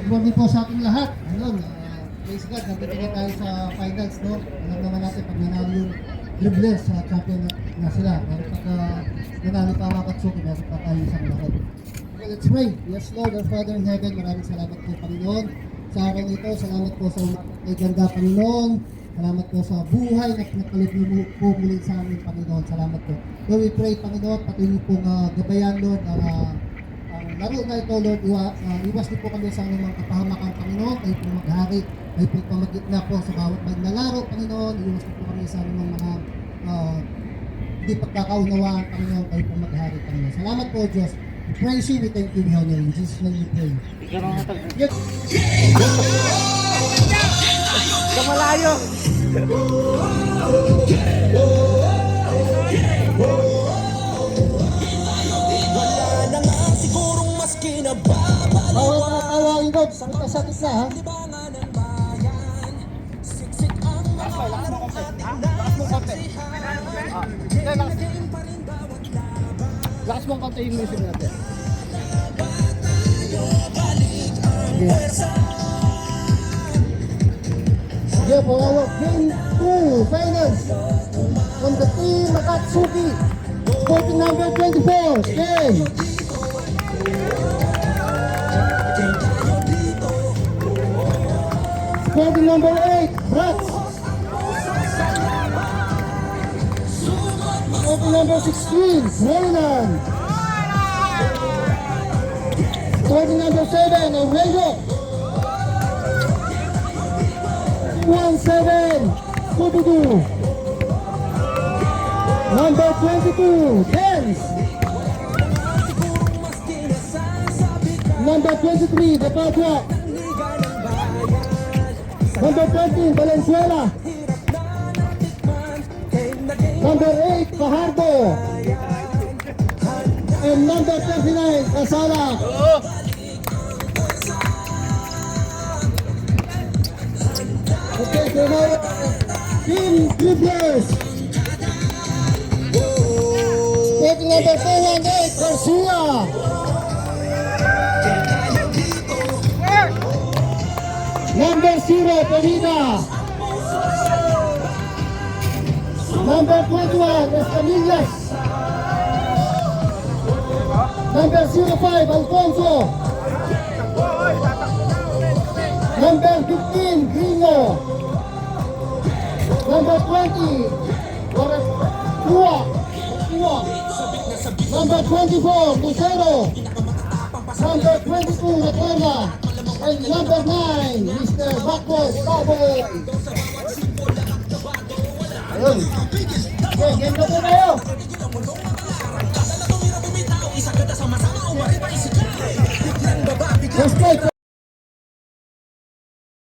Good morning po sa ating lahat. Ayun, praise God, nandito na tayo sa finals, no? Alam naman natin, pag nanalo yung Dribblers, champion na sila. Pero pag nanalo pa mga Katsuki, meron pa tayo isang lahat. Okay, let's pray. Yes, Lord, our Father in heaven, maraming salamat po, Panginoon. Sa araw ito, salamat po sa kay ganda, Panginoon. Salamat po sa buhay na pinapalibyo po muli sa amin, Panginoon. Salamat po. Lord, we pray, Panginoon, patuloy pong gabayan, Lord, ang laro na ito, Lord, iwas din po kami sa anumang kapahamakan, Panginoon. Kayo po maghari, kayo po pamagitna po sa bawat maglalaro, Panginoon. Iwas din po kami sa anumang mga hindi pagkakaunawaan, Panginoon. Kayo po maghari, Panginoon. Salamat po, Diyos. We praise you, we thank you, we honor you. In Jesus' name we pray. Yes. Kamalayo! Awawin ko, sakit na ha. Lakas mong konti yung music natin. Yeah, for our game 2 finals from the team Akatsuki, sporting number 24, Ken. Sporting number 8, Brats. Sporting number 16, Roland. Sporting number 7, Aurelio. 17, Scooby-Doo. Number 22, Dance. Number 23, The Padlock. Number 13, Valenzuela. Number 8, Fajardo. And number 39, Casala. Okay, so now, Team Dribblers. Sporting number 418, Garcia. Number 0, Perina. Number 21, Escamillas. Number 05, Alfonso. Number 15, Gringo. Number 20, Tua. Number 24, Lucero. Number 22, Retorna. And number 9, Mr. Bacos Cowboy. Ayun. Okay, game na po tayo. Let's go.